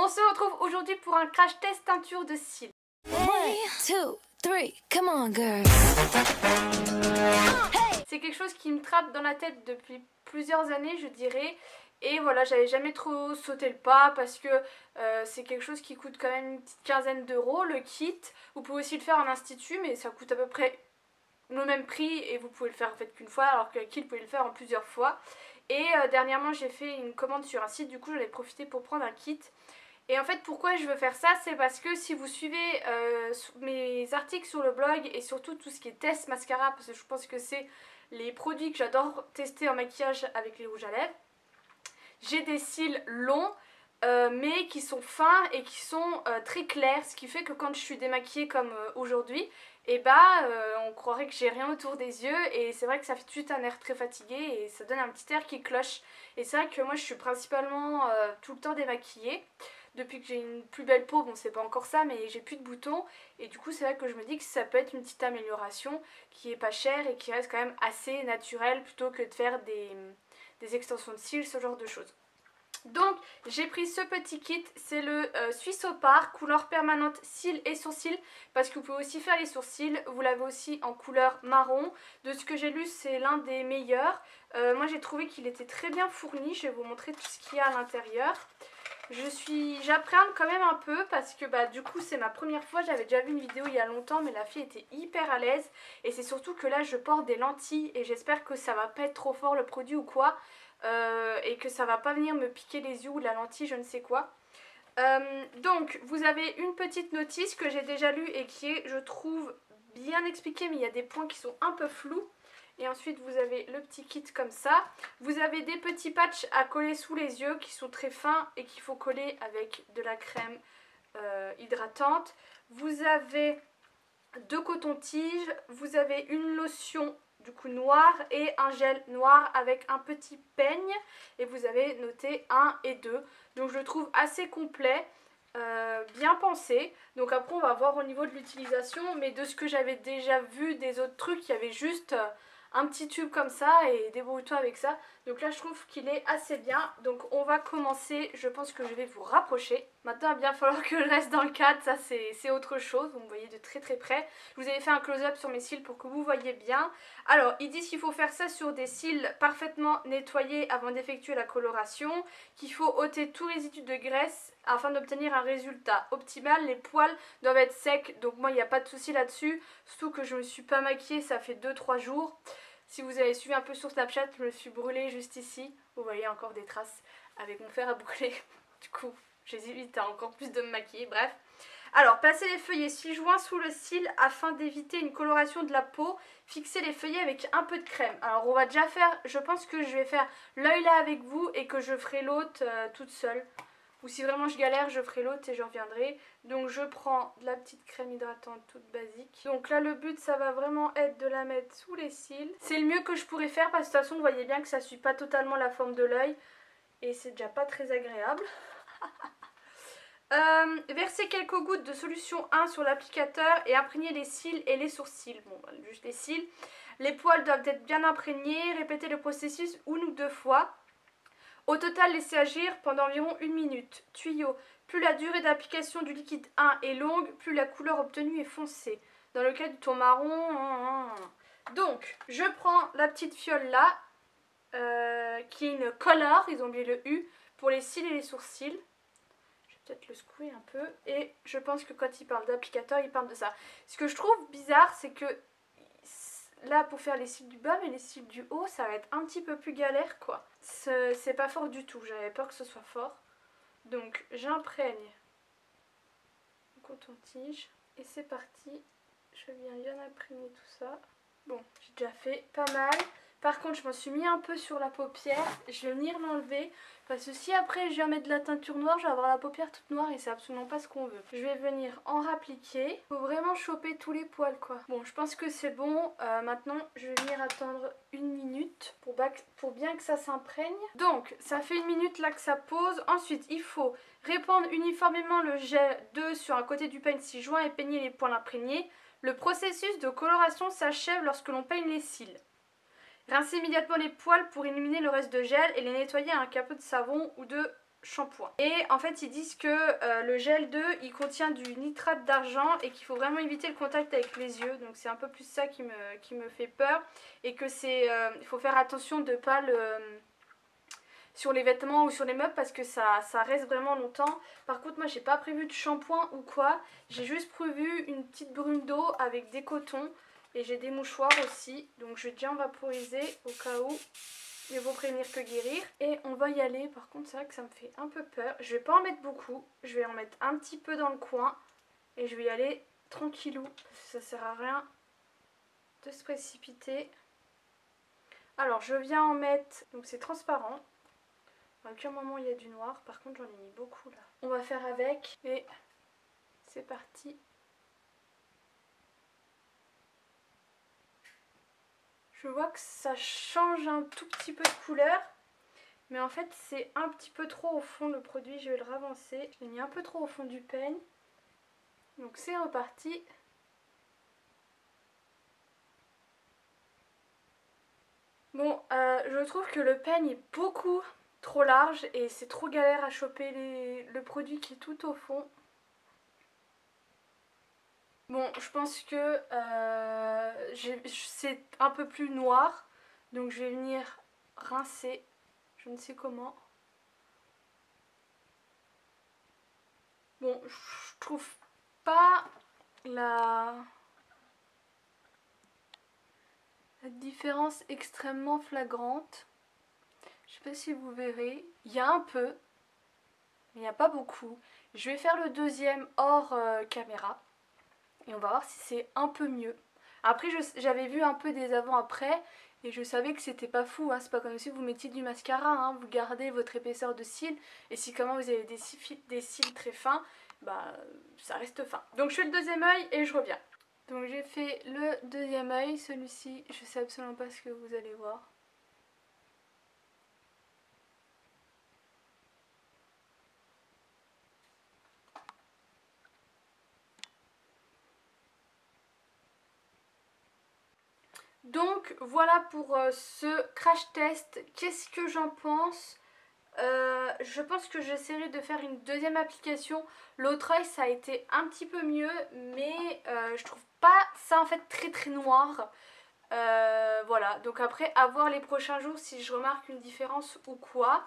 On se retrouve aujourd'hui pour un crash test teinture de cils. 1, 2, 3, come on girl. C'est quelque chose qui me trappe dans la tête depuis plusieurs années, je dirais. Et voilà, j'avais jamais trop sauté le pas parce que c'est quelque chose qui coûte quand même une petite quinzaine d'euros le kit. Vous pouvez aussi le faire en institut, mais ça coûte à peu près le même prix et vous pouvez le faire en fait qu'une fois, alors que le kit vous pouvez le faire en plusieurs fois. Et dernièrement j'ai fait une commande sur un site, du coup j'en ai profité pour prendre un kit. Et en fait pourquoi je veux faire ça, c'est parce que si vous suivez mes articles sur le blog et surtout tout ce qui est test mascara, parce que je pense que c'est les produits que j'adore tester en maquillage avec les rouges à lèvres, j'ai des cils longs mais qui sont fins et qui sont très clairs, ce qui fait que quand je suis démaquillée comme aujourd'hui, et on croirait que j'ai rien autour des yeux et c'est vrai que ça fait tout de suite un air très fatigué et ça donne un petit air qui cloche. Et c'est vrai que moi je suis principalement tout le temps démaquillée. Depuis que j'ai une plus belle peau, bon c'est pas encore ça, mais j'ai plus de boutons et du coup c'est vrai que je me dis que ça peut être une petite amélioration qui est pas chère et qui reste quand même assez naturelle plutôt que de faire des extensions de cils, ce genre de choses. Donc j'ai pris ce petit kit, c'est le Suisse Opare, couleur permanente cils et sourcils, parce que vous pouvez aussi faire les sourcils, vous l'avez aussi en couleur marron. De ce que j'ai lu c'est l'un des meilleurs, moi j'ai trouvé qu'il était très bien fourni, je vais vous montrer tout ce qu'il y a à l'intérieur. J'appréhende quand même un peu parce que du coup c'est ma première fois, j'avais déjà vu une vidéo il y a longtemps mais la fille était hyper à l'aise. Et c'est surtout que là je porte des lentilles et j'espère que ça va pas être trop fort le produit ou quoi. Et que ça va pas venir me piquer les yeux ou la lentille, je ne sais quoi. Donc vous avez une petite notice que j'ai déjà lue et qui est, je trouve, bien expliquée, mais il y a des points qui sont un peu flous. Et ensuite vous avez le petit kit comme ça. Vous avez des petits patchs à coller sous les yeux qui sont très fins et qu'il faut coller avec de la crème hydratante. Vous avez 2 cotons-tiges, vous avez une lotion du coup noire et un gel noir avec un petit peigne et vous avez noté 1 et 2. Donc je le trouve assez complet, bien pensé. Donc après on va voir au niveau de l'utilisation, mais de ce que j'avais déjà vu des autres trucs, il y avait juste un petit tube comme ça et débrouille-toi avec ça. Donc là je trouve qu'il est assez bien. Donc on va commencer, je pense que je vais vous rapprocher. Maintenant il va bien falloir que je reste dans le cadre, ça c'est autre chose, vous me voyez de très très près. Je vous avais fait un close-up sur mes cils pour que vous voyez bien. Alors ils disent qu'il faut faire ça sur des cils parfaitement nettoyés avant d'effectuer la coloration, qu'il faut ôter tout résidu de graisse afin d'obtenir un résultat optimal. Les poils doivent être secs, donc moi il n'y a pas de souci là-dessus, surtout que je ne me suis pas maquillée, ça fait 2-3 jours. Si vous avez suivi un peu sur Snapchat, je me suis brûlée juste ici. Vous voyez encore des traces avec mon fer à brûler. Du coup, j'hésite à encore plus de me maquiller. Bref. Alors, placez les feuillets 6 joints sous le cil afin d'éviter une coloration de la peau. Fixez les feuillets avec un peu de crème. Alors, on va déjà faire, je pense que je vais faire l'œil là avec vous et que je ferai l'autre toute seule. Ou si vraiment je galère, je ferai l'autre et je reviendrai. Donc je prends de la petite crème hydratante toute basique. Donc là le but ça va vraiment être de la mettre sous les cils. C'est le mieux que je pourrais faire parce que de toute façon vous voyez bien que ça suit pas totalement la forme de l'œil. Et c'est déjà pas très agréable. Versez quelques gouttes de solution 1 sur l'applicateur et imprégnez les cils et les sourcils. Bon, juste les cils. Les poils doivent être bien imprégnés. Répétez le processus 1 ou 2 fois. Au total, laissez agir pendant environ 1 minute. Tuyau. Plus la durée d'application du liquide 1 est longue, plus la couleur obtenue est foncée. Dans le cas du ton marron... Donc, je prends la petite fiole là, qui est une color, ils ont oublié le U, pour les cils et les sourcils. Je vais peut-être le secouer un peu. Et je pense que quand ils parlent d'applicateur, ils parlent de ça. Ce que je trouve bizarre, c'est que là pour faire les cils du bas mais les cils du haut ça va être un petit peu plus galère quoi. C'est pas fort du tout, j'avais peur que ce soit fort. Donc j'imprègne le coton-tige et c'est parti. Je viens bien imprégner tout ça. Bon, j'ai déjà fait pas mal. Par contre je m'en suis mis un peu sur la paupière. Je vais venir l'enlever parce que si après je viens mettre de la teinture noire, je vais avoir la paupière toute noire et c'est absolument pas ce qu'on veut. Je vais venir en rappliquer. Faut vraiment choper tous les poils quoi. Bon, je pense que c'est bon. Maintenant je vais venir attendre 1 minute pour bien que ça s'imprègne. Donc ça fait 1 minute là que ça pose. Ensuite il faut répandre uniformément le gel 2 sur un côté du peigne 6 joints et peigner les poils imprégnés. Le processus de coloration s'achève lorsque l'on peigne les cils. Rincez immédiatement les poils pour éliminer le reste de gel et les nettoyer à un peu de savon ou de shampoing. Et en fait ils disent que le gel 2 il contient du nitrate d'argent et qu'il faut vraiment éviter le contact avec les yeux. Donc c'est un peu plus ça qui me fait peur. Et que il faut faire attention de ne pas le... sur les vêtements ou sur les meubles parce que ça reste vraiment longtemps. Par contre moi j'ai pas prévu de shampoing ou quoi. J'ai juste prévu une petite brume d'eau avec des cotons. Et j'ai des mouchoirs aussi. Donc je vais déjà en vaporiser au cas où. Mieux vaut prévenir que guérir. Et on va y aller. Par contre c'est vrai que ça me fait un peu peur. Je vais pas en mettre beaucoup. Je vais en mettre un petit peu dans le coin. Et je vais y aller tranquillou. Parce que ça sert à rien de se précipiter. Alors je viens en mettre. Donc c'est transparent. À aucun moment il y a du noir. Par contre j'en ai mis beaucoup là. On va faire avec. Et c'est parti. Je vois que ça change un tout petit peu de couleur. Mais en fait c'est un petit peu trop au fond le produit. Je vais le ravancer. Je l'ai mis un peu trop au fond du peigne. Donc c'est reparti. Bon, je trouve que le peigne est beaucoup trop large. Et c'est trop galère à choper le produit qui est tout au fond. Bon, je pense que c'est un peu plus noir. Donc je vais venir rincer. Je ne sais comment. Bon, je trouve pas la différence extrêmement flagrante. Je sais pas si vous verrez. Il y a un peu, mais il n'y a pas beaucoup. Je vais faire le deuxième hors caméra. Et on va voir si c'est un peu mieux. Après j'avais vu un peu des avant-après. Et je savais que c'était pas fou, hein. C'est pas comme si vous mettiez du mascara, hein. Vous gardez votre épaisseur de cils. Et si comment vous avez des cils très fins, bah ça reste fin. Donc je fais le deuxième œil et je reviens. Donc j'ai fait le deuxième œil, celui-ci, je sais absolument pas ce que vous allez voir. Donc voilà pour ce crash test. Qu'est-ce que j'en pense ? Je pense que j'essaierai de faire une deuxième application. L'autre œil ça a été un petit peu mieux, mais je trouve pas ça en fait très très noir. Voilà, donc après à voir les prochains jours si je remarque une différence ou quoi.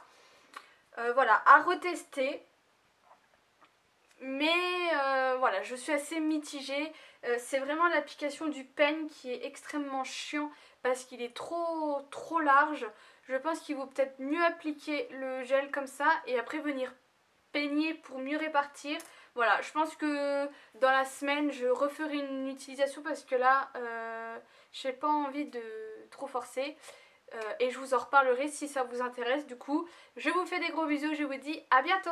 Voilà, à retester. Mais voilà, je suis assez mitigée. C'est vraiment l'application du peigne qui est extrêmement chiant parce qu'il est trop large. Je pense qu'il vaut peut-être mieux appliquer le gel comme ça et après venir peigner pour mieux répartir. Voilà, je pense que dans la semaine je referai une utilisation parce que là j'ai pas envie de trop forcer. Et je vous en reparlerai si ça vous intéresse. Du coup, je vous fais des gros bisous, je vous dis à bientôt.